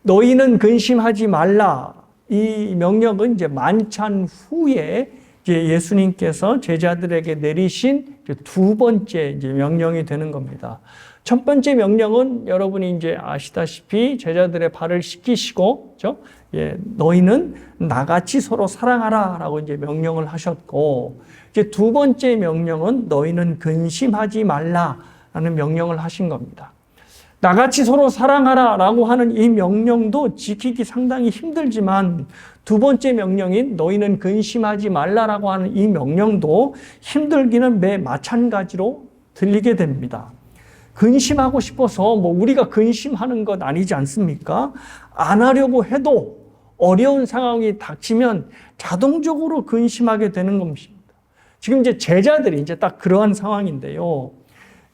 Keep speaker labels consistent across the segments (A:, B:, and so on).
A: 너희는 근심하지 말라. 이 명령은 이제 만찬 후에 이제 예수님께서 제자들에게 내리신 두 번째 이제 명령이 되는 겁니다. 첫 번째 명령은 여러분이 이제 아시다시피 제자들의 발을 씻기시고, 그렇죠? 너희는 나같이 서로 사랑하라라고 이제 명령을 하셨고, 이제 두 번째 명령은 너희는 근심하지 말라라는 명령을 하신 겁니다. 나같이 서로 사랑하라라고 하는 이 명령도 지키기 상당히 힘들지만, 두 번째 명령인 너희는 근심하지 말라라고 하는 이 명령도 힘들기는 매 마찬가지로 들리게 됩니다. 근심하고 싶어서 우리가 근심하는 것 아니지 않습니까? 안 하려고 해도 어려운 상황이 닥치면 자동적으로 근심하게 되는 것입니다. 지금 이제 제자들이 이제 딱 그러한 상황인데요.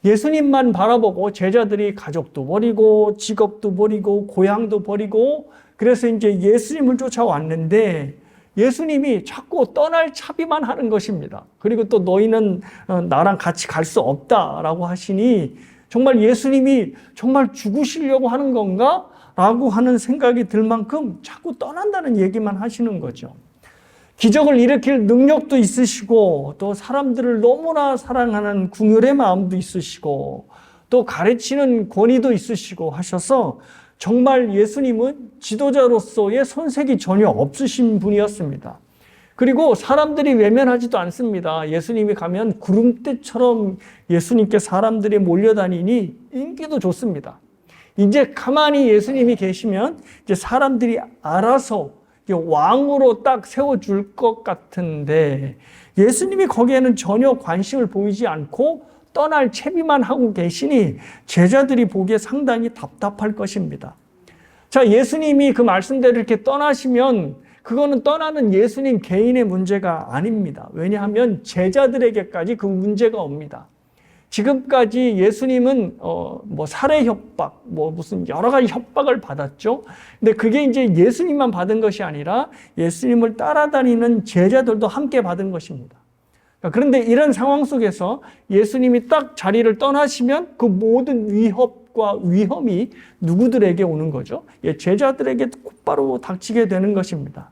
A: 예수님만 바라보고 제자들이 가족도 버리고 직업도 버리고 고향도 버리고 그래서 이제 예수님을 쫓아왔는데 예수님이 자꾸 떠날 차비만 하는 것입니다. 그리고 또 너희는 나랑 같이 갈 수 없다라고 하시니 정말 예수님이 정말 죽으시려고 하는 건가? 라고 하는 생각이 들 만큼 자꾸 떠난다는 얘기만 하시는 거죠. 기적을 일으킬 능력도 있으시고 또 사람들을 너무나 사랑하는 긍휼의 마음도 있으시고 또 가르치는 권위도 있으시고 하셔서 정말 예수님은 지도자로서의 손색이 전혀 없으신 분이었습니다. 그리고 사람들이 외면하지도 않습니다. 예수님이 가면 구름대처럼 예수님께 사람들이 몰려다니니 인기도 좋습니다. 이제 가만히 예수님이 계시면 이제 사람들이 알아서 왕으로 딱 세워줄 것 같은데 예수님이 거기에는 전혀 관심을 보이지 않고 떠날 채비만 하고 계시니 제자들이 보기에 상당히 답답할 것입니다. 자, 예수님이 그 말씀대로 이렇게 떠나시면 그거는 떠나는 예수님 개인의 문제가 아닙니다. 왜냐하면 제자들에게까지 그 문제가 옵니다. 지금까지 예수님은 살해 협박, 무슨 여러 가지 협박을 받았죠. 근데 그게 이제 예수님만 받은 것이 아니라 예수님을 따라다니는 제자들도 함께 받은 것입니다. 그런데 이런 상황 속에서 예수님이 딱 자리를 떠나시면 그 모든 위협과 위험이 누구들에게 오는 거죠? 제자들에게 곧바로 닥치게 되는 것입니다.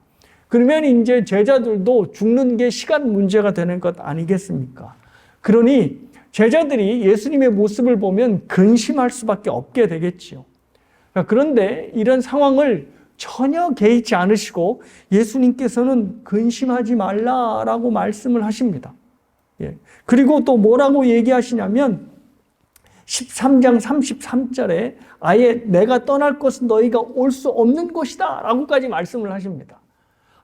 A: 그러면 이제 제자들도 죽는 게 시간 문제가 되는 것 아니겠습니까? 그러니 제자들이 예수님의 모습을 보면 근심할 수밖에 없게 되겠지요. 그런데 이런 상황을 전혀 개의치 않으시고 예수님께서는 근심하지 말라라고 말씀을 하십니다. 그리고 또 뭐라고 얘기하시냐면 13장 33절에 아예 내가 떠날 것은 너희가 올 수 없는 곳이다 라고까지 말씀을 하십니다.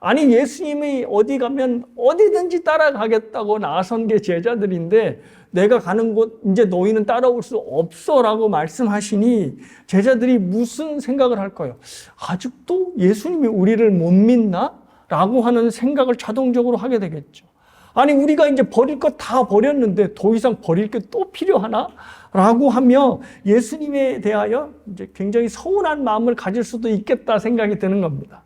A: 아니 예수님이 어디 가면 어디든지 따라가겠다고 나선 게 제자들인데 내가 가는 곳 이제 너희는 따라올 수 없어 라고 말씀하시니 제자들이 무슨 생각을 할까요? 아직도 예수님이 우리를 못 믿나? 라고 하는 생각을 자동적으로 하게 되겠죠. 아니 우리가 이제 버릴 것 다 버렸는데 더 이상 버릴 게 또 필요하나? 라고 하며 예수님에 대하여 이제 굉장히 서운한 마음을 가질 수도 있겠다 생각이 드는 겁니다.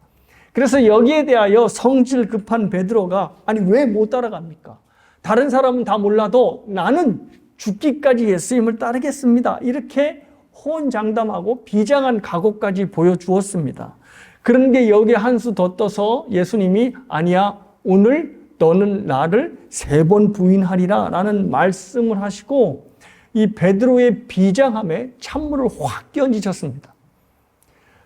A: 그래서 여기에 대하여 성질 급한 베드로가 아니 왜 못 따라갑니까? 다른 사람은 다 몰라도 나는 죽기까지 예수님을 따르겠습니다. 이렇게 호언장담하고 비장한 각오까지 보여주었습니다. 그런 게 여기에 한 수 더 떠서 예수님이 아니야 오늘 너는 나를 3번 부인하리라 라는 말씀을 하시고 이 베드로의 비장함에 찬물을 확 끼얹으셨습니다.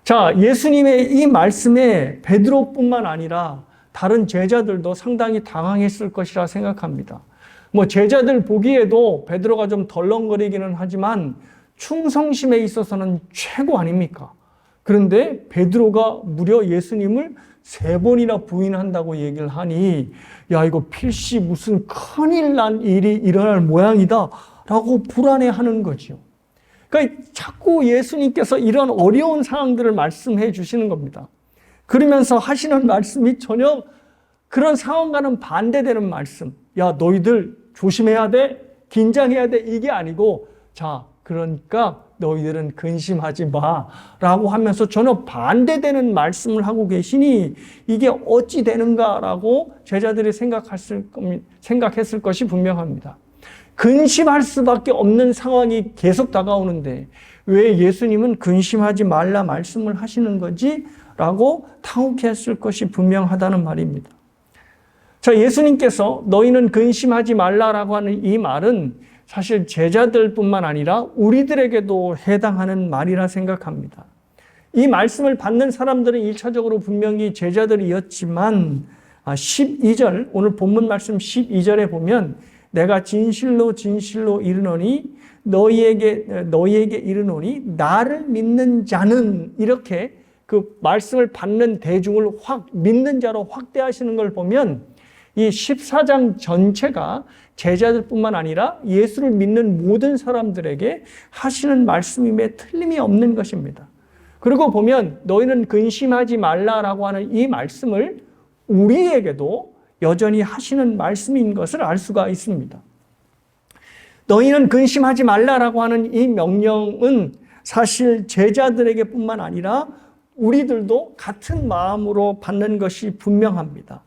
A: 자, 예수님의 이 말씀에 베드로뿐만 아니라 다른 제자들도 상당히 당황했을 것이라 생각합니다. 제자들 보기에도 베드로가 좀 덜렁거리기는 하지만 충성심에 있어서는 최고 아닙니까? 그런데 베드로가 무려 예수님을 3번이나 부인한다고 얘기를 하니 야 이거 필시 무슨 큰일 난 일이 일어날 모양이다 라고 불안해하는 거죠. 그러니까 자꾸 예수님께서 이런 어려운 상황들을 말씀해 주시는 겁니다. 그러면서 하시는 말씀이 전혀 그런 상황과는 반대되는 말씀. 야 너희들 조심해야 돼, 긴장해야 돼 이게 아니고 자 그러니까 너희들은 근심하지 마 라고 하면서 전혀 반대되는 말씀을 하고 계시니 이게 어찌 되는가라고 제자들이 생각했을 것이 분명합니다. 근심할 수밖에 없는 상황이 계속 다가오는데 왜 예수님은 근심하지 말라 말씀을 하시는 거지? 라고 당혹했을 것이 분명하다는 말입니다. 자, 예수님께서 너희는 근심하지 말라라고 하는 이 말은 사실 제자들뿐만 아니라 우리들에게도 해당하는 말이라 생각합니다. 이 말씀을 받는 사람들은 1차적으로 분명히 제자들이었지만 12절, 오늘 본문 말씀 12절에 보면 내가 진실로 진실로 이르노니 너희에게 이르노니 나를 믿는 자는, 이렇게 그 말씀을 받는 대중을 믿는 자로 확대하시는 걸 보면 이 14장 전체가 제자들뿐만 아니라 예수를 믿는 모든 사람들에게 하시는 말씀임에 틀림이 없는 것입니다. 그리고 보면 너희는 근심하지 말라라고 하는 이 말씀을 우리에게도 여전히 하시는 말씀인 것을 알 수가 있습니다. 너희는 근심하지 말라라고 하는 이 명령은 사실 제자들에게 뿐만 아니라 우리들도 같은 마음으로 받는 것이 분명합니다.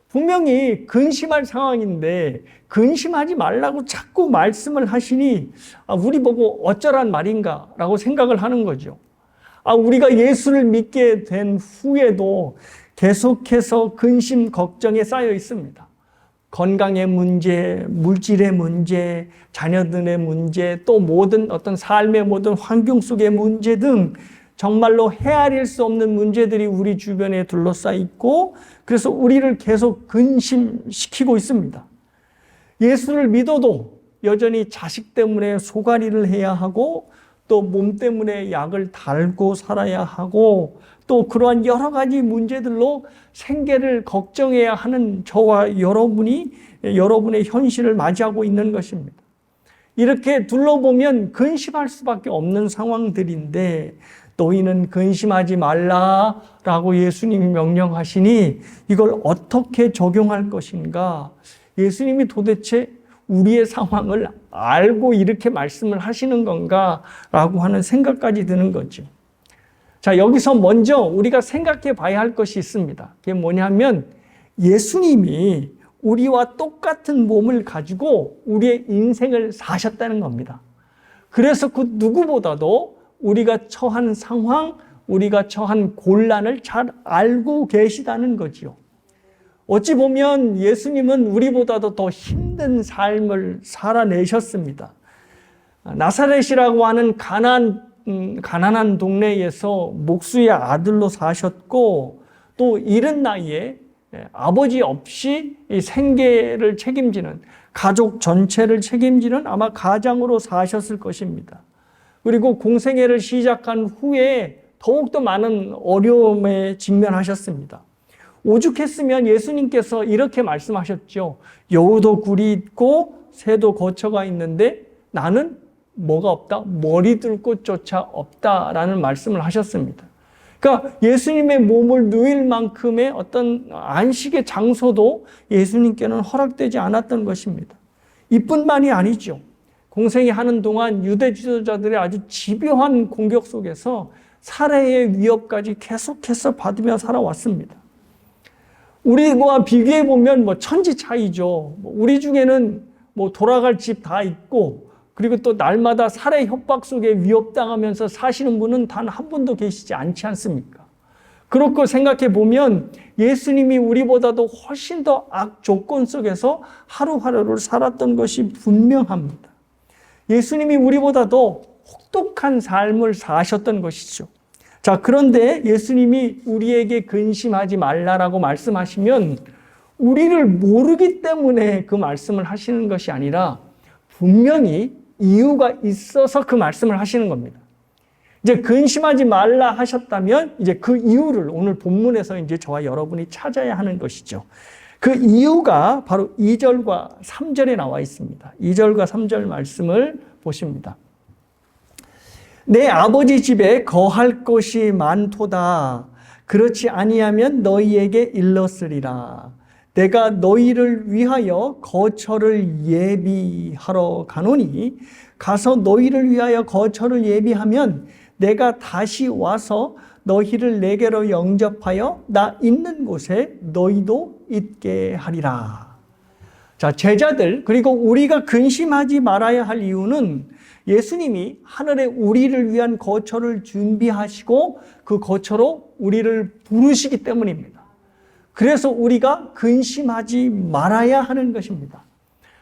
A: 분명히 근심할 상황인데 근심하지 말라고 자꾸 말씀을 하시니 우리 보고 어쩌란 말인가 라고 생각을 하는 거죠. 우리가 예수를 믿게 된 후에도 계속해서 근심, 걱정에 쌓여 있습니다. 건강의 문제, 물질의 문제, 자녀들의 문제, 또 모든 어떤 삶의 모든 환경 속의 문제 등 정말로 헤아릴 수 없는 문제들이 우리 주변에 둘러싸여 있고, 그래서 우리를 계속 근심시키고 있습니다. 예수를 믿어도 여전히 자식 때문에 소갈이를 해야 하고, 또 몸 때문에 약을 달고 살아야 하고, 또 그러한 여러 가지 문제들로 생계를 걱정해야 하는 저와 여러분이 여러분의 현실을 맞이하고 있는 것입니다. 이렇게 둘러보면 근심할 수밖에 없는 상황들인데 너희는 근심하지 말라라고 예수님이 명령하시니 이걸 어떻게 적용할 것인가? 예수님이 도대체 우리의 상황을 알고 이렇게 말씀을 하시는 건가라고 하는 생각까지 드는 거죠. 자, 여기서 먼저 우리가 생각해 봐야 할 것이 있습니다. 그게 뭐냐면 예수님이 우리와 똑같은 몸을 가지고 우리의 인생을 사셨다는 겁니다. 그래서 그 누구보다도 우리가 처한 상황, 우리가 처한 곤란을 잘 알고 계시다는 거지요. 어찌 보면 예수님은 우리보다도 더 힘든 삶을 살아내셨습니다. 나사렛이라고 하는 가난한 동네에서 목수의 아들로 사셨고, 또 이른 나이에 아버지 없이 생계를 책임지는, 가족 전체를 책임지는 아마 가장으로 사셨을 것입니다. 그리고 공생애를 시작한 후에 더욱더 많은 어려움에 직면하셨습니다. 오죽했으면 예수님께서 이렇게 말씀하셨죠. 여우도 굴이 있고 새도 거처가 있는데 나는 뭐가 없다? 머리 둘 곳조차 없다라는 말씀을 하셨습니다. 그러니까 예수님의 몸을 누일 만큼의 어떤 안식의 장소도 예수님께는 허락되지 않았던 것입니다. 이뿐만이 아니죠. 공생이 하는 동안 유대 지도자들의 아주 집요한 공격 속에서 살해의 위협까지 계속해서 받으며 살아왔습니다. 우리와 비교해 보면 천지 차이죠. 우리 중에는 돌아갈 집 다 있고, 그리고 또 날마다 살해 협박 속에 위협당하면서 사시는 분은 단 한 분도 계시지 않지 않습니까? 그렇고 생각해 보면 예수님이 우리보다도 훨씬 더 악 조건 속에서 하루하루를 살았던 것이 분명합니다. 예수님이 우리보다도 혹독한 삶을 사셨던 것이죠. 자, 그런데 예수님이 우리에게 근심하지 말라라고 말씀하시면 우리를 모르기 때문에 그 말씀을 하시는 것이 아니라 분명히 이유가 있어서 그 말씀을 하시는 겁니다. 이제 근심하지 말라 하셨다면 이제 그 이유를 오늘 본문에서 이제 저와 여러분이 찾아야 하는 것이죠. 그 이유가 바로 2절과 3절에 나와 있습니다. 2절과 3절 말씀을 보십니다. 내 아버지 집에 거할 것이 많도다. 그렇지 아니하면 너희에게 일렀으리라. 내가 너희를 위하여 거처를 예비하러 가노니 가서 너희를 위하여 거처를 예비하면 내가 다시 와서 너희를 내게로 영접하여 나 있는 곳에 너희도 있게 하리라. 자, 제자들, 그리고 우리가 근심하지 말아야 할 이유는 예수님이 하늘에 우리를 위한 거처를 준비하시고 그 거처로 우리를 부르시기 때문입니다. 그래서 우리가 근심하지 말아야 하는 것입니다.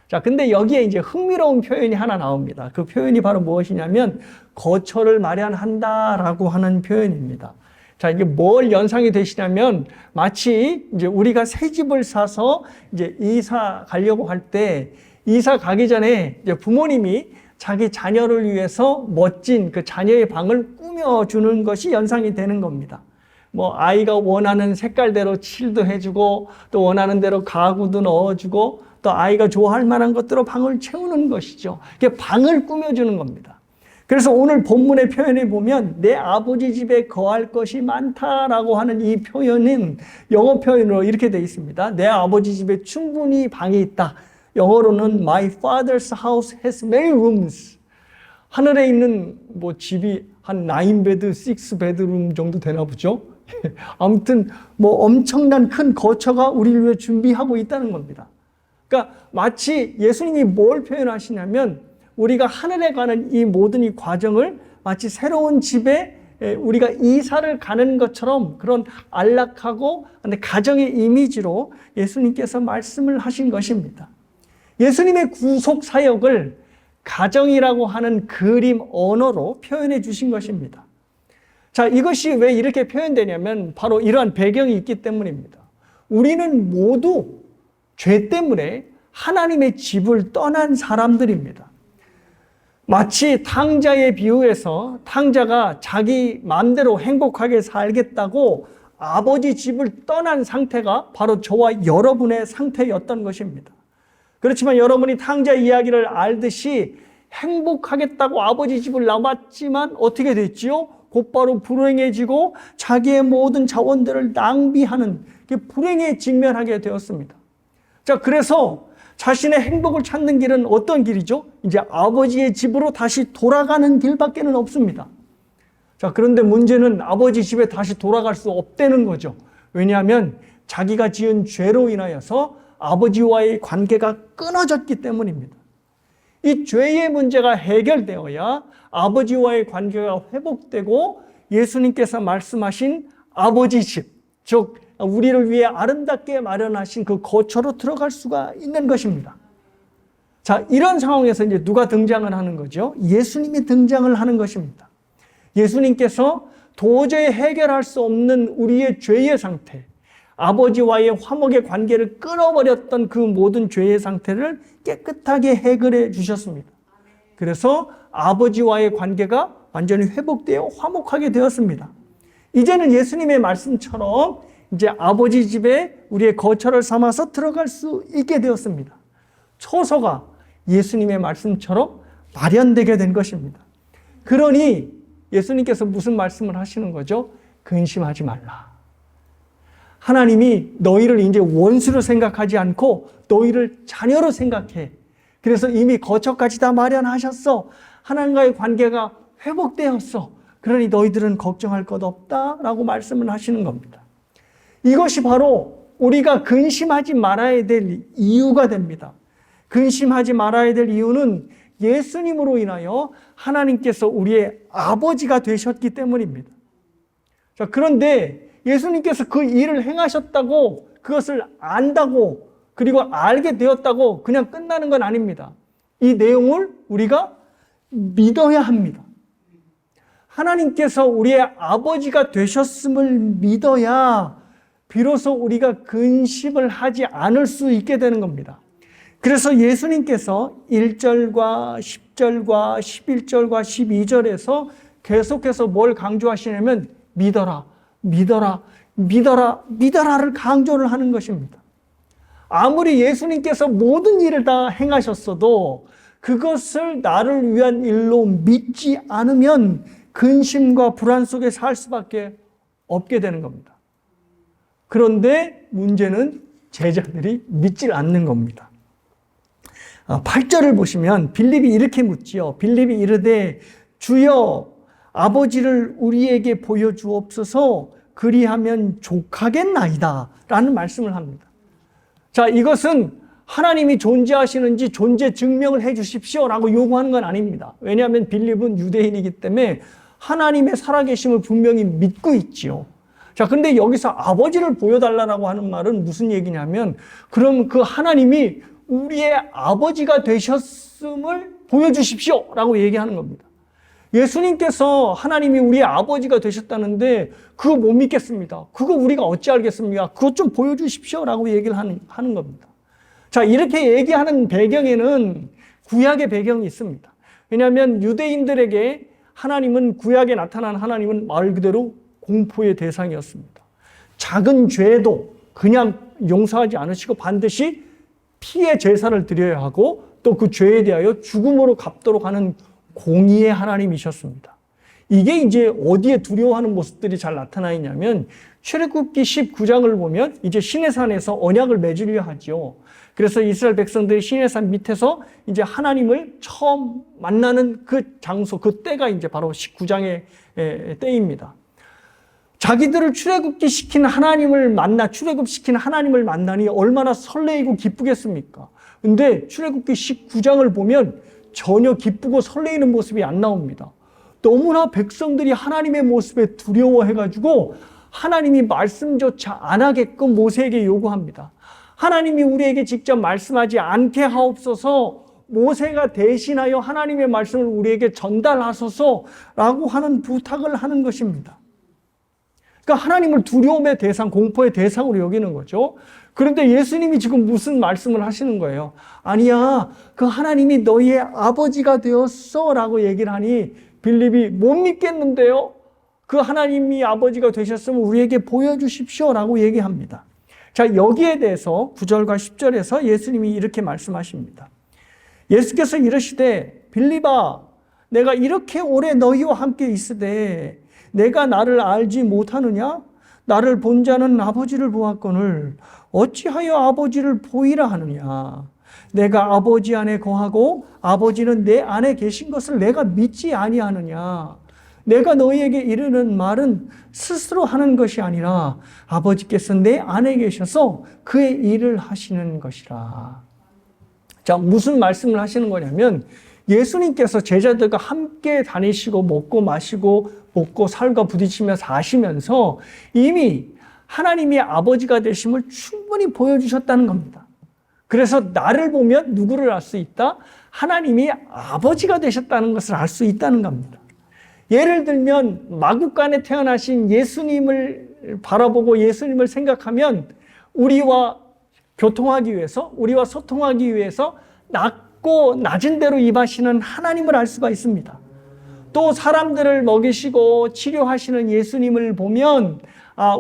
A: 자, 근데 여기에 이제 흥미로운 표현이 하나 나옵니다. 그 표현이 바로 무엇이냐면 거처를 마련한다라고 하는 표현입니다. 자, 이게 뭘 연상이 되시냐면 마치 이제 우리가 새 집을 사서 이제 이사 가려고 할 때 이사 가기 전에 이제 부모님이 자기 자녀를 위해서 멋진 그 자녀의 방을 꾸며주는 것이 연상이 되는 겁니다. 뭐 아이가 원하는 색깔대로 칠도 해주고 또 원하는 대로 가구도 넣어주고 또 아이가 좋아할 만한 것들로 방을 채우는 것이죠. 이게 방을 꾸며주는 겁니다. 그래서 오늘 본문의 표현에 보면 내 아버지 집에 거할 것이 많다라고 하는 이 표현은 영어 표현으로 이렇게 되어 있습니다. 내 아버지 집에 충분히 방이 있다. 영어로는 My father's house has many rooms. 하늘에 있는 뭐 집이 한 9베드, 6베드룸 정도 되나 보죠. 아무튼 뭐 엄청난 큰 거처가 우리를 위해 준비하고 있다는 겁니다. 그러니까 마치 예수님이 뭘 표현하시냐면 우리가 하늘에 가는 이 모든 이 과정을 마치 새로운 집에 우리가 이사를 가는 것처럼 그런 안락하고 가정의 이미지로 예수님께서 말씀을 하신 것입니다. 예수님의 구속 사역을 가정이라고 하는 그림 언어로 표현해 주신 것입니다. 자, 이것이 왜 이렇게 표현되냐면 바로 이러한 배경이 있기 때문입니다. 우리는 모두 죄 때문에 하나님의 집을 떠난 사람들입니다. 마치 탕자의 비유에서 탕자가 자기 마음대로 행복하게 살겠다고 아버지 집을 떠난 상태가 바로 저와 여러분의 상태였던 것입니다. 그렇지만 여러분이 탕자 이야기를 알듯이 행복하겠다고 아버지 집을 나왔지만 어떻게 됐지요? 곧바로 불행해지고 자기의 모든 자원들을 낭비하는 불행에 직면하게 되었습니다. 자, 그래서 자신의 행복을 찾는 길은 어떤 길이죠? 이제 아버지의 집으로 다시 돌아가는 길밖에는 없습니다. 자, 그런데 문제는 아버지 집에 다시 돌아갈 수 없다는 거죠. 왜냐하면 자기가 지은 죄로 인하여서 아버지와의 관계가 끊어졌기 때문입니다. 이 죄의 문제가 해결되어야 아버지와의 관계가 회복되고 예수님께서 말씀하신 아버지 집, 즉 우리를 위해 아름답게 마련하신 그 거처로 들어갈 수가 있는 것입니다. 자, 이런 상황에서 이제 누가 등장을 하는 거죠? 예수님이 등장을 하는 것입니다. 예수님께서 도저히 해결할 수 없는 우리의 죄의 상태, 아버지와의 화목의 관계를 끊어버렸던 그 모든 죄의 상태를 깨끗하게 해결해 주셨습니다. 그래서 아버지와의 관계가 완전히 회복되어 화목하게 되었습니다. 이제는 예수님의 말씀처럼 이제 아버지 집에 우리의 거처를 삼아서 들어갈 수 있게 되었습니다. 처소가 예수님의 말씀처럼 마련되게 된 것입니다. 그러니 예수님께서 무슨 말씀을 하시는 거죠? 근심하지 말라. 하나님이 너희를 이제 원수로 생각하지 않고 너희를 자녀로 생각해. 그래서 이미 거처까지 다 마련하셨어. 하나님과의 관계가 회복되었어. 그러니 너희들은 걱정할 것 없다라고 말씀을 하시는 겁니다. 이것이 바로 우리가 근심하지 말아야 될 이유가 됩니다. 근심하지 말아야 될 이유는 예수님으로 인하여 하나님께서 우리의 아버지가 되셨기 때문입니다. 자, 그런데 예수님께서 그 일을 행하셨다고 그것을 안다고 그리고 알게 되었다고 그냥 끝나는 건 아닙니다. 이 내용을 우리가 믿어야 합니다. 하나님께서 우리의 아버지가 되셨음을 믿어야 비로소 우리가 근심을 하지 않을 수 있게 되는 겁니다. 그래서 예수님께서 1절과 10절과 11절과 12절에서 계속해서 뭘 강조하시냐면 믿어라, 믿어라, 믿어라, 믿어라를 강조를 하는 것입니다. 아무리 예수님께서 모든 일을 다 행하셨어도 그것을 나를 위한 일로 믿지 않으면 근심과 불안 속에 살 수밖에 없게 되는 겁니다. 그런데 문제는 제자들이 믿질 않는 겁니다. 8절을 보시면 빌립이 이렇게 묻지요. 빌립이 이르되 주여 아버지를 우리에게 보여주옵소서 그리하면 족하겠나이다 라는 말씀을 합니다. 자, 이것은 하나님이 존재하시는지 존재 증명을 해 주십시오라고 요구하는 건 아닙니다. 왜냐하면 빌립은 유대인이기 때문에 하나님의 살아계심을 분명히 믿고 있지요. 자, 근데 여기서 아버지를 보여달라고 하는 말은 무슨 얘기냐면, 그럼 그 하나님이 우리의 아버지가 되셨음을 보여주십시오 라고 얘기하는 겁니다. 예수님께서 하나님이 우리의 아버지가 되셨다는데 그거 못 믿겠습니다. 그거 우리가 어찌 알겠습니까? 그것 좀 보여주십시오 라고 얘기를 하는 겁니다. 자, 이렇게 얘기하는 배경에는 구약의 배경이 있습니다. 왜냐하면 유대인들에게 하나님은, 구약에 나타난 하나님은 말 그대로 공포의 대상이었습니다. 작은 죄도 그냥 용서하지 않으시고 반드시 피의 제사를 드려야 하고 또 그 죄에 대하여 죽음으로 갚도록 하는 공의의 하나님이셨습니다. 이게 이제 어디에 두려워하는 모습들이 잘 나타나 있냐면, 출애굽기 19장을 보면 이제 시내산에서 언약을 맺으려 하죠. 그래서 이스라엘 백성들이 시내산 밑에서 이제 하나님을 처음 만나는 그 장소, 그 때가 이제 바로 19장의 때입니다. 자기들을 출애굽시킨 하나님을 만나니 얼마나 설레이고 기쁘겠습니까? 근데 출애굽기 19장을 보면 전혀 기쁘고 설레이는 모습이 안 나옵니다. 너무나 백성들이 하나님의 모습에 두려워해가지고 하나님이 말씀조차 안 하게끔 모세에게 요구합니다. 하나님이 우리에게 직접 말씀하지 않게 하옵소서, 모세가 대신하여 하나님의 말씀을 우리에게 전달하소서라고 하는 부탁을 하는 것입니다. 그러니까 하나님을 두려움의 대상, 공포의 대상으로 여기는 거죠. 그런데 예수님이 지금 무슨 말씀을 하시는 거예요? 아니야, 그 하나님이 너희의 아버지가 되었어 라고 얘기를 하니 빌립이 못 믿겠는데요? 그 하나님이 아버지가 되셨으면 우리에게 보여주십시오 라고 얘기합니다. 자, 여기에 대해서 9절과 10절에서 예수님이 이렇게 말씀하십니다. 예수께서 이르시되, 빌립아, 내가 이렇게 오래 너희와 함께 있으되 내가 나를 알지 못하느냐? 나를 본 자는 아버지를 보았거늘 어찌하여 아버지를 보이라 하느냐? 내가 아버지 안에 거하고 아버지는 내 안에 계신 것을 내가 믿지 아니하느냐? 내가 너희에게 이르는 말은 스스로 하는 것이 아니라 아버지께서 내 안에 계셔서 그의 일을 하시는 것이라. 자, 무슨 말씀을 하시는 거냐면, 예수님께서 제자들과 함께 다니시고 먹고 살과 부딪히며 사시면서 이미 하나님이 아버지가 되심을 충분히 보여주셨다는 겁니다. 그래서 나를 보면 누구를 알 수 있다? 하나님이 아버지가 되셨다는 것을 알 수 있다는 겁니다. 예를 들면 마구간에 태어나신 예수님을 바라보고 예수님을 생각하면 우리와 교통하기 위해서, 우리와 소통하기 위해서 낮고 낮은 데로 임하시는 하나님을 알 수가 있습니다. 또 사람들을 먹이시고 치료하시는 예수님을 보면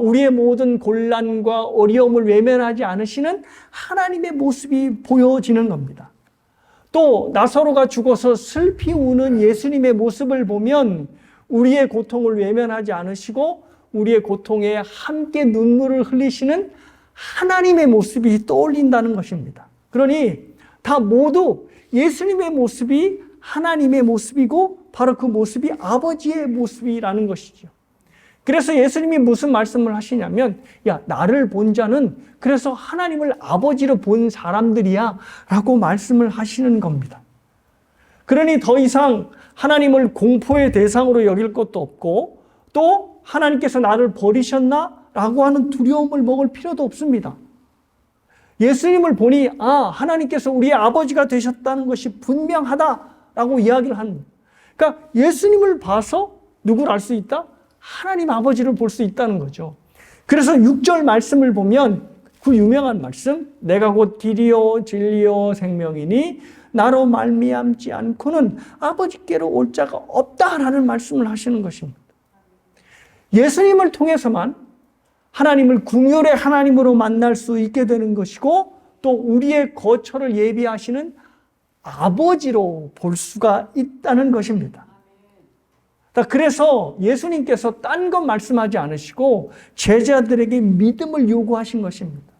A: 우리의 모든 곤란과 어려움을 외면하지 않으시는 하나님의 모습이 보여지는 겁니다. 또 나사로가 죽어서 슬피 우는 예수님의 모습을 보면 우리의 고통을 외면하지 않으시고 우리의 고통에 함께 눈물을 흘리시는 하나님의 모습이 떠올린다는 것입니다. 그러니 다 모두 예수님의 모습이 하나님의 모습이고 바로 그 모습이 아버지의 모습이라는 것이죠. 그래서 예수님이 무슨 말씀을 하시냐면, 야, 나를 본 자는 그래서 하나님을 아버지로 본 사람들이야 라고 말씀을 하시는 겁니다. 그러니 더 이상 하나님을 공포의 대상으로 여길 것도 없고 또 하나님께서 나를 버리셨나? 라고 하는 두려움을 먹을 필요도 없습니다. 예수님을 보니 하나님께서 우리의 아버지가 되셨다는 것이 분명하다라고 이야기를 합니다. 그러니까 예수님을 봐서 누구를 알 수 있다? 하나님 아버지를 볼 수 있다는 거죠. 그래서 6절 말씀을 보면 그 유명한 말씀, 내가 곧 길이요 진리요 생명이니 나로 말미암지 않고는 아버지께로 올 자가 없다라는 말씀을 하시는 것입니다. 예수님을 통해서만 하나님을 궁율의 하나님으로 만날 수 있게 되는 것이고 또 우리의 거처를 예비하시는 아버지로 볼 수가 있다는 것입니다. 그래서 예수님께서 딴 것 말씀하지 않으시고 제자들에게 믿음을 요구하신 것입니다.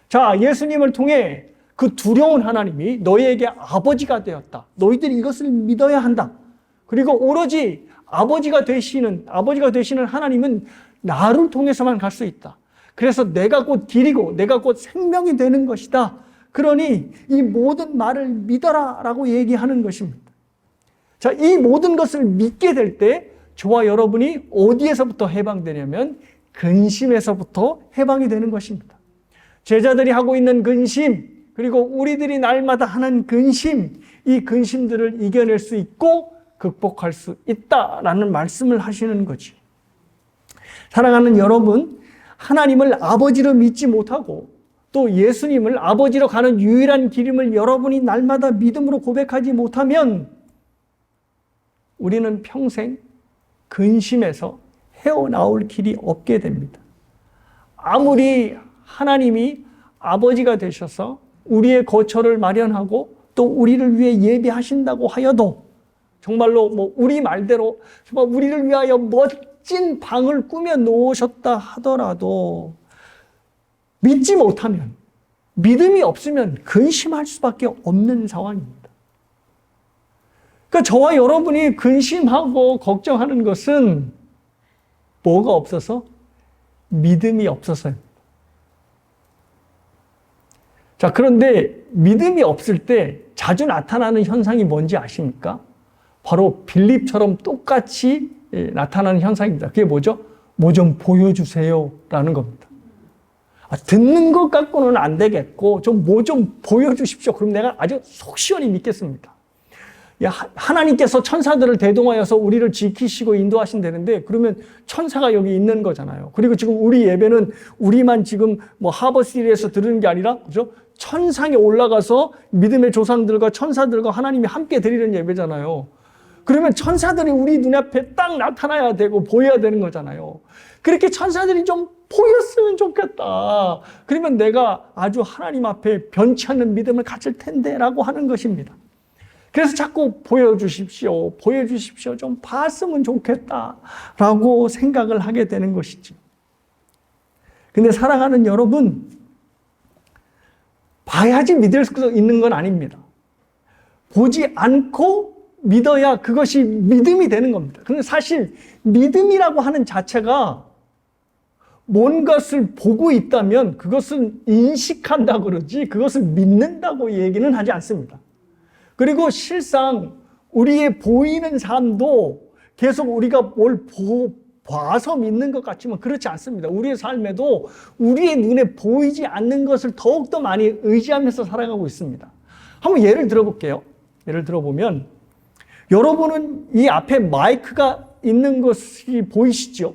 A: 자, 예수님을 통해 그 두려운 하나님이 너희에게 아버지가 되었다. 너희들이 이것을 믿어야 한다. 그리고 오로지 아버지가 되시는 하나님은 나를 통해서만 갈 수 있다. 그래서 내가 곧 길이고 내가 곧 생명이 되는 것이다. 그러니 이 모든 말을 믿어라 라고 얘기하는 것입니다. 자, 이 모든 것을 믿게 될 때 저와 여러분이 어디에서부터 해방되냐면 근심에서부터 해방이 되는 것입니다. 제자들이 하고 있는 근심, 그리고 우리들이 날마다 하는 근심, 이 근심들을 이겨낼 수 있고 극복할 수 있다라는 말씀을 하시는 거지. 사랑하는 여러분, 하나님을 아버지로 믿지 못하고 또 예수님을 아버지로 가는 유일한 길임을 여러분이 날마다 믿음으로 고백하지 못하면 우리는 평생 근심에서 헤어나올 길이 없게 됩니다. 아무리 하나님이 아버지가 되셔서 우리의 거처를 마련하고 또 우리를 위해 예비하신다고 하여도 정말로 우리 말대로 정말 우리를 위하여 멋진 방을 꾸며 놓으셨다 하더라도 믿지 못하면, 믿음이 없으면 근심할 수밖에 없는 상황입니다. 그러니까 저와 여러분이 근심하고 걱정하는 것은 뭐가 없어서? 믿음이 없어서입니다. 자, 그런데 믿음이 없을 때 자주 나타나는 현상이 뭔지 아십니까? 바로 빌립처럼 똑같이 나타나는 현상입니다. 그게 뭐죠? 뭐 좀 보여주세요 라는 겁니다. 듣는 것 갖고는 안 되겠고 뭐 좀 보여주십시오. 그럼 내가 아주 속 시원히 믿겠습니다. 하나님께서 천사들을 대동하여서 우리를 지키시고 인도하신다는데 그러면 천사가 여기 있는 거잖아요. 그리고 지금 우리 예배는 우리만 지금 하버시리에서 들은 게 아니라 그죠? 천상에 올라가서 믿음의 조상들과 천사들과 하나님이 함께 드리는 예배잖아요. 그러면 천사들이 우리 눈앞에 딱 나타나야 되고 보여야 되는 거잖아요. 그렇게 천사들이 좀 보였으면 좋겠다. 그러면 내가 아주 하나님 앞에 변치 않는 믿음을 가질 텐데 라고 하는 것입니다. 그래서 자꾸 보여주십시오. 좀 봤으면 좋겠다 라고 생각을 하게 되는 것이지. 근데 사랑하는 여러분, 봐야지 믿을 수 있는 건 아닙니다. 보지 않고 믿어야 그것이 믿음이 되는 겁니다. 그런데 사실 믿음이라고 하는 자체가 뭔것을 보고 있다면 그것을 인식한다고 그러지 그것을 믿는다고 얘기는 하지 않습니다. 그리고 실상 우리의 보이는 삶도 계속 우리가 뭘 봐서 믿는 것 같지만 그렇지 않습니다. 우리의 삶에도 우리의 눈에 보이지 않는 것을 더욱더 많이 의지하면서 살아가고 있습니다. 한번 예를 들어볼게요. 예를 들어보면 여러분은 이 앞에 마이크가 있는 것이 보이시죠?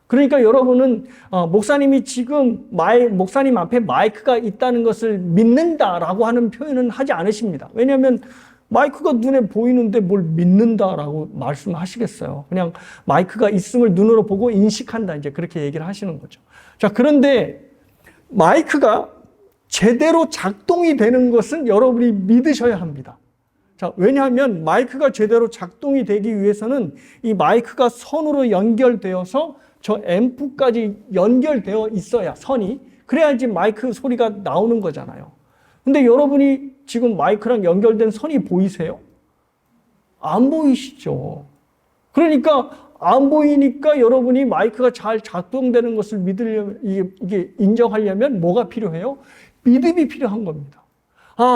A: 그러니까 여러분은 목사님이 지금 목사님 앞에 마이크가 있다는 것을 믿는다라고 하는 표현은 하지 않으십니다. 왜냐하면 마이크가 눈에 보이는데 뭘 믿는다라고 말씀하시겠어요. 그냥 마이크가 있음을 눈으로 보고 인식한다 이제 그렇게 얘기를 하시는 거죠. 자, 그런데 마이크가 제대로 작동이 되는 것은 여러분이 믿으셔야 합니다. 자, 왜냐하면 마이크가 제대로 작동이 되기 위해서는 이 마이크가 선으로 연결되어서 저 앰프까지 연결되어 있어야 선이 그래야지 마이크 소리가 나오는 거잖아요. 근데 여러분이 지금 마이크랑 연결된 선이 보이세요? 안 보이시죠? 그러니까 안 보이니까 여러분이 마이크가 잘 작동되는 것을 믿으려면 이게 인정하려면 뭐가 필요해요? 믿음이 필요한 겁니다.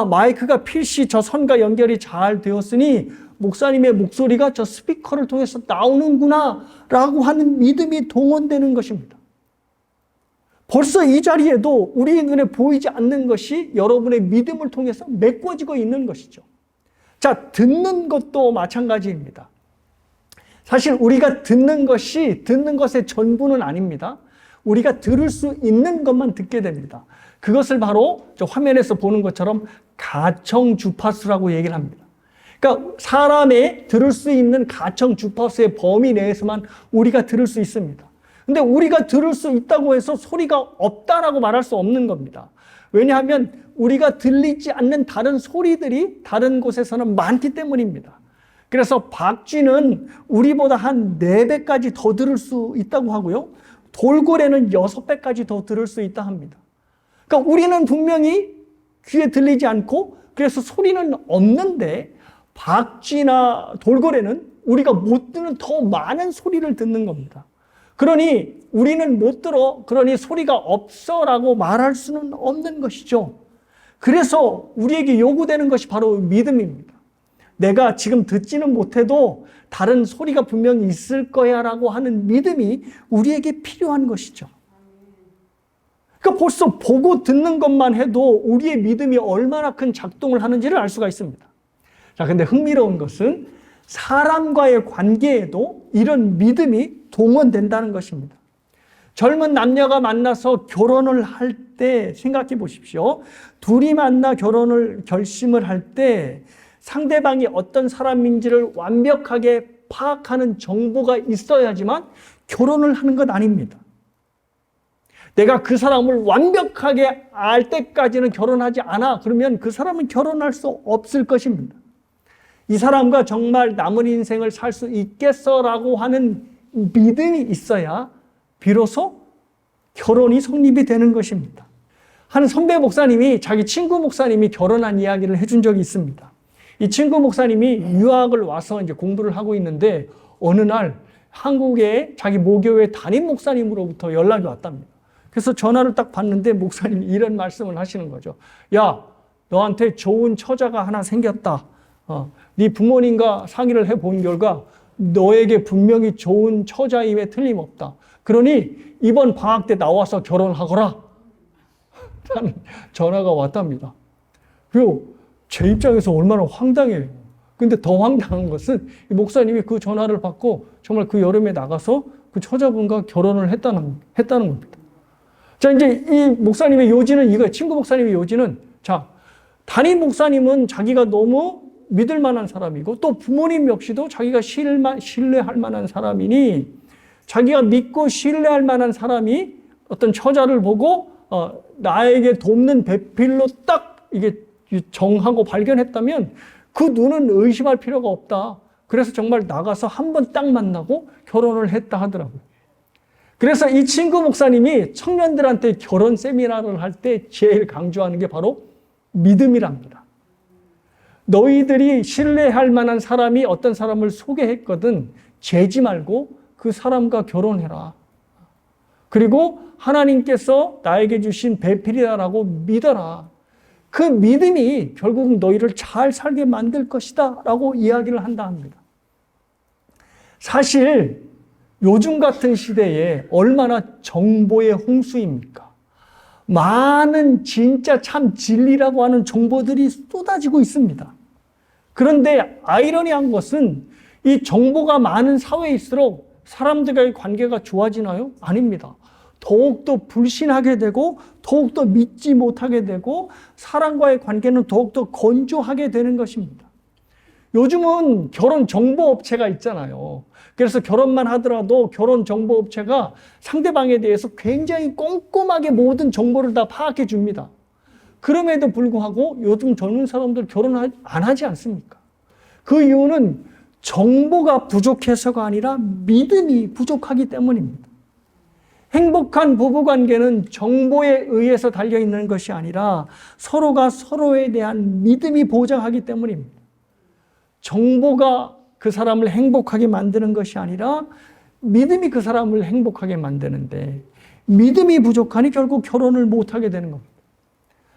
A: 마이크가 필시 저 선과 연결이 잘 되었으니 목사님의 목소리가 저 스피커를 통해서 나오는구나 라고 하는 믿음이 동원되는 것입니다. 벌써 이 자리에도 우리의 눈에 보이지 않는 것이 여러분의 믿음을 통해서 메꿔지고 있는 것이죠. 자, 듣는 것도 마찬가지입니다. 사실 우리가 듣는 것의 전부는 아닙니다. 우리가 들을 수 있는 것만 듣게 됩니다. 그것을 바로 저 화면에서 보는 것처럼 가청 주파수라고 얘기를 합니다. 그러니까 사람의 들을 수 있는 가청 주파수의 범위 내에서만 우리가 들을 수 있습니다. 근데 우리가 들을 수 있다고 해서 소리가 없다라고 말할 수 없는 겁니다. 왜냐하면 우리가 들리지 않는 다른 소리들이 다른 곳에서는 많기 때문입니다. 그래서 박쥐는 우리보다 한 4배까지 더 들을 수 있다고 하고요. 돌고래는 6배까지 더 들을 수 있다 합니다. 그러니까 우리는 분명히 귀에 들리지 않고 그래서 소리는 없는데 박쥐나 돌고래는 우리가 못 듣는 더 많은 소리를 듣는 겁니다. 그러니 우리는 못 들어, 그러니 소리가 없어라고 말할 수는 없는 것이죠. 그래서 우리에게 요구되는 것이 바로 믿음입니다. 내가 지금 듣지는 못해도 다른 소리가 분명히 있을 거야 라고 하는 믿음이 우리에게 필요한 것이죠. 그러니까 벌써 보고 듣는 것만 해도 우리의 믿음이 얼마나 큰 작동을 하는지를 알 수가 있습니다. 자, 근데 흥미로운 것은 사람과의 관계에도 이런 믿음이 동원된다는 것입니다. 젊은 남녀가 만나서 결혼을 할 때 생각해 보십시오. 둘이 만나 결혼을 결심을 할 때 상대방이 어떤 사람인지를 완벽하게 파악하는 정보가 있어야지만 결혼을 하는 것 아닙니다. 내가 그 사람을 완벽하게 알 때까지는 결혼하지 않아. 그러면 그 사람은 결혼할 수 없을 것입니다. 이 사람과 정말 남은 인생을 살 수 있겠어라고 하는 믿음이 있어야 비로소 결혼이 성립이 되는 것입니다. 한 선배 목사님이 자기 친구 목사님이 결혼한 이야기를 해준 적이 있습니다. 이 친구 목사님이 유학을 와서 이제 공부를 하고 있는데 어느 날 한국에 자기 모교회 담임 목사님으로부터 연락이 왔답니다. 그래서 전화를 딱 받는데 목사님이 이런 말씀을 하시는 거죠. 야, 너한테 좋은 처자가 하나 생겼다. 네 부모님과 상의를 해본 결과 너에게 분명히 좋은 처자임에 틀림없다. 그러니 이번 방학 때 나와서 결혼하거라. 라는 전화가 왔답니다. 그리고 제 입장에서 얼마나 황당해요. 근데 더 황당한 것은 이 목사님이 그 전화를 받고 정말 그 여름에 나가서 그 처자분과 결혼을 했다는 겁니다. 자, 이제 이 목사님의 요지는 이거예요. 친구 목사님의 요지는, 자, 담임 목사님은 자기가 너무 믿을 만한 사람이고 또 부모님 역시도 자기가 신뢰할 만한 사람이니 자기가 믿고 신뢰할 만한 사람이 어떤 처자를 보고 나에게 돕는 배필로 딱 이게 정하고 발견했다면 그 눈은 의심할 필요가 없다. 그래서 정말 나가서 한 번 딱 만나고 결혼을 했다 하더라고요. 그래서 이 친구 목사님이 청년들한테 결혼 세미나를 할 때 제일 강조하는 게 바로 믿음이랍니다. 너희들이 신뢰할 만한 사람이 어떤 사람을 소개했거든 재지 말고 그 사람과 결혼해라. 그리고 하나님께서 나에게 주신 배필이라고 믿어라. 그 믿음이 결국 너희를 잘 살게 만들 것이다 라고 이야기를 한다 합니다. 사실 요즘 같은 시대에 얼마나 정보의 홍수입니까? 많은 진짜 참 진리라고 하는 정보들이 쏟아지고 있습니다. 그런데 아이러니한 것은 이 정보가 많은 사회일수록 사람들과의 관계가 좋아지나요? 아닙니다. 더욱더 불신하게 되고 더욱더 믿지 못하게 되고 사람과의 관계는 더욱더 건조하게 되는 것입니다. 요즘은 결혼 정보업체가 있잖아요. 그래서 결혼만 하더라도 결혼 정보업체가 상대방에 대해서 굉장히 꼼꼼하게 모든 정보를 다 파악해 줍니다. 그럼에도 불구하고 요즘 젊은 사람들 결혼 안 하지 않습니까? 그 이유는 정보가 부족해서가 아니라 믿음이 부족하기 때문입니다. 행복한 부부관계는 정보에 의해서 달려있는 것이 아니라 서로가 서로에 대한 믿음이 보장하기 때문입니다. 정보가 그 사람을 행복하게 만드는 것이 아니라 믿음이 그 사람을 행복하게 만드는데 믿음이 부족하니 결국 결혼을 못하게 되는 겁니다.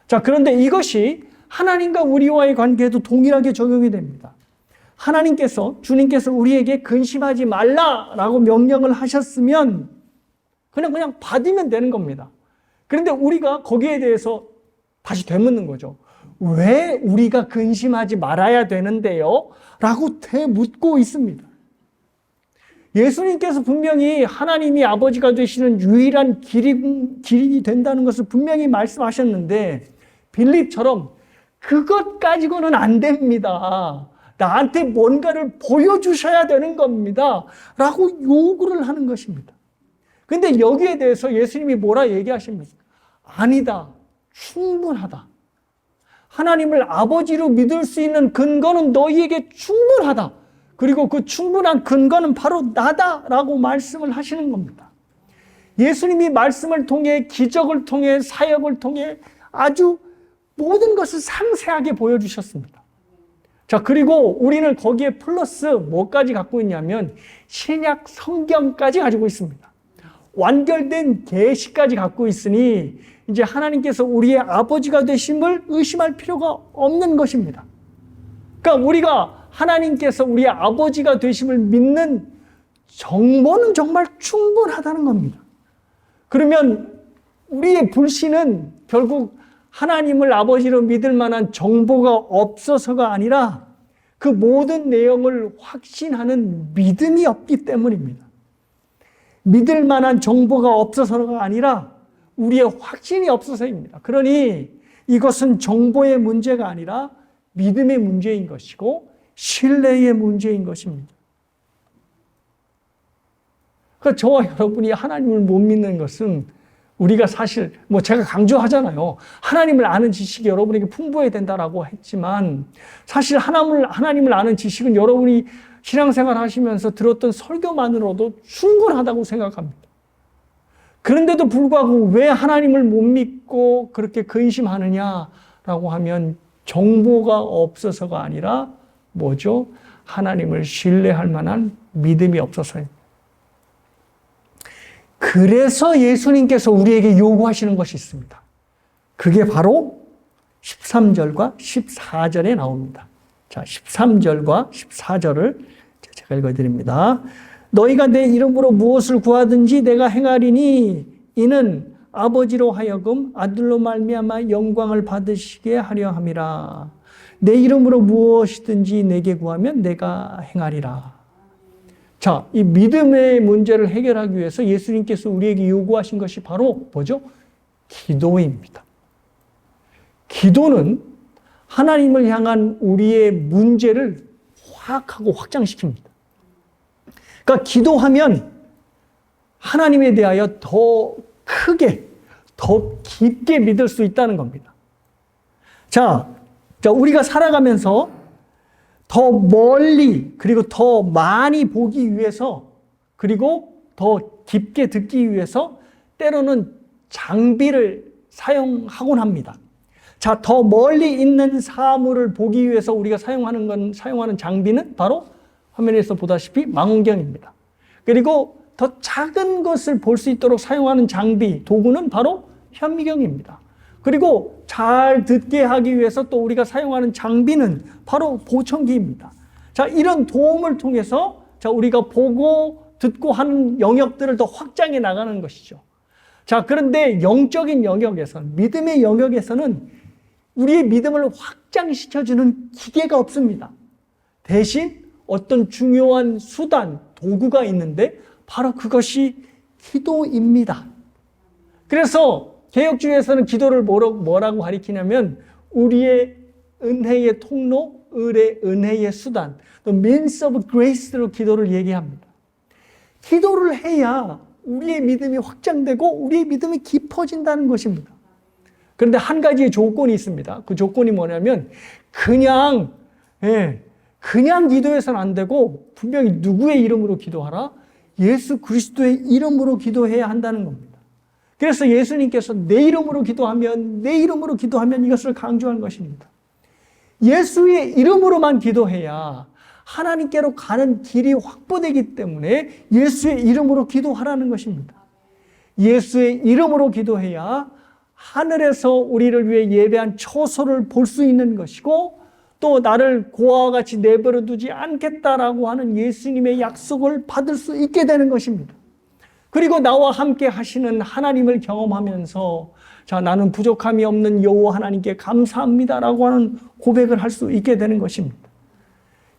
A: 자, 그런데 이것이 하나님과 우리와의 관계에도 동일하게 적용이 됩니다. 주님께서 우리에게 근심하지 말라라고 명령을 하셨으면 그냥 받으면 되는 겁니다. 그런데 우리가 거기에 대해서 다시 되묻는 거죠. 왜 우리가 근심하지 말아야 되는데요? 라고 되묻고 있습니다. 예수님께서 분명히 하나님이 아버지가 되시는 유일한 길이 된다는 것을 분명히 말씀하셨는데 빌립처럼 그것 가지고는 안 됩니다. 나한테 뭔가를 보여주셔야 되는 겁니다. 라고 요구를 하는 것입니다. 근데 여기에 대해서 예수님이 뭐라 얘기하십니까? 아니다. 충분하다. 하나님을 아버지로 믿을 수 있는 근거는 너희에게 충분하다. 그리고 그 충분한 근거는 바로 나다라고 말씀을 하시는 겁니다. 예수님이 말씀을 통해 기적을 통해 사역을 통해 아주 모든 것을 상세하게 보여주셨습니다. 자, 그리고 우리는 거기에 플러스 뭐까지 갖고 있냐면 신약 성경까지 가지고 있습니다. 완결된 계시까지 갖고 있으니 이제 하나님께서 우리의 아버지가 되심을 의심할 필요가 없는 것입니다. 그러니까 우리가 하나님께서 우리의 아버지가 되심을 믿는 정보는 정말 충분하다는 겁니다. 그러면 우리의 불신은 결국 하나님을 아버지로 믿을 만한 정보가 없어서가 아니라 그 모든 내용을 확신하는 믿음이 없기 때문입니다. 믿을 만한 정보가 없어서가 아니라 우리의 확신이 없어서입니다. 그러니 이것은 정보의 문제가 아니라 믿음의 문제인 것이고 신뢰의 문제인 것입니다. 그러니까 저와 여러분이 하나님을 못 믿는 것은 우리가 사실 제가 강조하잖아요. 하나님을 아는 지식이 여러분에게 풍부해야 된다라고 했지만 사실 하나님을 아는 지식은 여러분이 신앙생활 하시면서 들었던 설교만으로도 충분하다고 생각합니다. 그런데도 불구하고 왜 하나님을 못 믿고 그렇게 근심하느냐라고 하면 정보가 없어서가 아니라 뭐죠? 하나님을 신뢰할 만한 믿음이 없어서입니다. 그래서 예수님께서 우리에게 요구하시는 것이 있습니다. 그게 바로 13절과 14절에 나옵니다. 자, 13절과 14절을 제가 읽어드립니다. 너희가 내 이름으로 무엇을 구하든지 내가 행하리니 이는 아버지로 하여금 아들로 말미암아 영광을 받으시게 하려 함이라. 내 이름으로 무엇이든지 내게 구하면 내가 행하리라. 자, 이 믿음의 문제를 해결하기 위해서 예수님께서 우리에게 요구하신 것이 바로 뭐죠? 기도입니다. 기도는 하나님을 향한 우리의 문제를 확하고 확장시킵니다. 그러니까 기도하면 하나님에 대하여 더 크게, 더 깊게 믿을 수 있다는 겁니다. 자, 우리가 살아가면서 더 멀리 그리고 더 많이 보기 위해서 그리고 더 깊게 듣기 위해서 때로는 장비를 사용하곤 합니다. 자, 더 멀리 있는 사물을 보기 위해서 우리가 사용하는 장비는 바로 화면에서 보다시피 망원경입니다. 그리고 더 작은 것을 볼 수 있도록 사용하는 장비, 도구는 바로 현미경입니다. 그리고 잘 듣게 하기 위해서 또 우리가 사용하는 장비는 바로 보청기입니다. 자, 이런 도움을 통해서 우리가 보고 듣고 하는 영역들을 더 확장해 나가는 것이죠. 자, 그런데 영적인 영역에서는, 믿음의 영역에서는 우리의 믿음을 확장시켜주는 기계가 없습니다. 대신 어떤 중요한 수단, 도구가 있는데 바로 그것이 기도입니다. 그래서 개혁주의에서는 기도를 뭐라고 가리키냐면 우리의 은혜의 통로, 은혜의 수단, 또 means of grace로 기도를 얘기합니다. 기도를 해야 우리의 믿음이 확장되고 우리의 믿음이 깊어진다는 것입니다. 그런데 한 가지의 조건이 있습니다. 그 조건이 뭐냐면 그냥 기도해서는 안 되고 분명히 누구의 이름으로 기도하라? 예수 그리스도의 이름으로 기도해야 한다는 겁니다. 그래서 예수님께서 내 이름으로 기도하면 이것을 강조한 것입니다. 예수의 이름으로만 기도해야 하나님께로 가는 길이 확보되기 때문에 예수의 이름으로 기도하라는 것입니다. 예수의 이름으로 기도해야 하늘에서 우리를 위해 예배한 처소를 볼 수 있는 것이고 또 나를 고아와 같이 내버려 두지 않겠다라고 하는 예수님의 약속을 받을 수 있게 되는 것입니다. 그리고 나와 함께 하시는 하나님을 경험하면서 자, 나는 부족함이 없는 여호와 하나님께 감사합니다라고 하는 고백을 할 수 있게 되는 것입니다.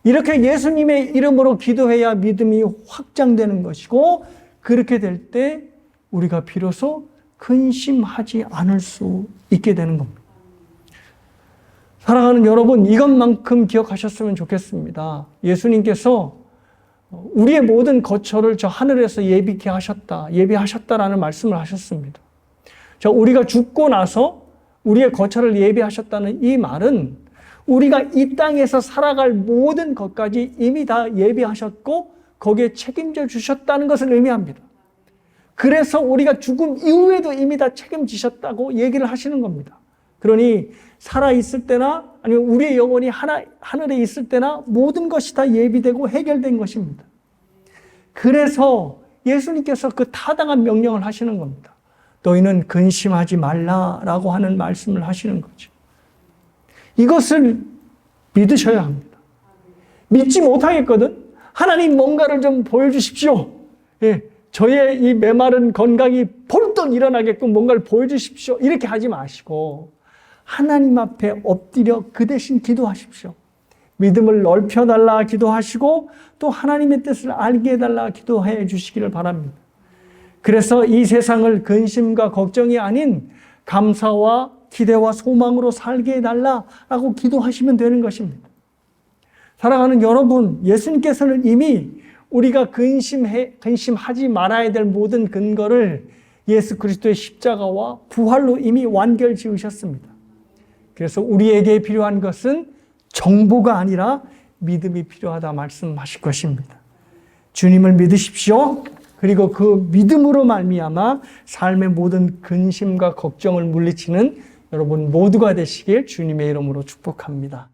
A: 이렇게 예수님의 이름으로 기도해야 믿음이 확장되는 것이고 그렇게 될 때 우리가 비로소 근심하지 않을 수 있게 되는 겁니다. 사랑하는 여러분, 이것만큼 기억하셨으면 좋겠습니다. 예수님께서 우리의 모든 거처를 저 하늘에서 예비하셨다라는 말씀을 하셨습니다. 우리가 죽고 나서 우리의 거처를 예비하셨다는 이 말은 우리가 이 땅에서 살아갈 모든 것까지 이미 다 예비하셨고 거기에 책임져 주셨다는 것을 의미합니다. 그래서 우리가 죽음 이후에도 이미 다 책임지셨다고 얘기를 하시는 겁니다. 그러니 살아있을 때나 아니면 우리의 영혼이 하늘에 있을 때나 모든 것이 다 예비되고 해결된 것입니다. 그래서 예수님께서 그 타당한 명령을 하시는 겁니다. 너희는 근심하지 말라라고 하는 말씀을 하시는 거죠. 이것을 믿으셔야 합니다. 믿지 못하겠거든? 하나님 뭔가를 좀 보여주십시오. 예, 저의 이 메마른 건강이 벌떡 일어나게끔 뭔가를 보여주십시오. 이렇게 하지 마시고 하나님 앞에 엎드려 그 대신 기도하십시오. 믿음을 넓혀달라 기도하시고 또 하나님의 뜻을 알게 해달라 기도해 주시기를 바랍니다. 그래서 이 세상을 근심과 걱정이 아닌 감사와 기대와 소망으로 살게 해달라라고 기도하시면 되는 것입니다. 사랑하는 여러분, 예수님께서는 이미 우리가 근심하지 말아야 될 모든 근거를 예수 그리스도의 십자가와 부활로 이미 완결 지으셨습니다. 그래서 우리에게 필요한 것은 정보가 아니라 믿음이 필요하다 말씀하실 것입니다. 주님을 믿으십시오. 그리고 그 믿음으로 말미암아 삶의 모든 근심과 걱정을 물리치는 여러분 모두가 되시길 주님의 이름으로 축복합니다.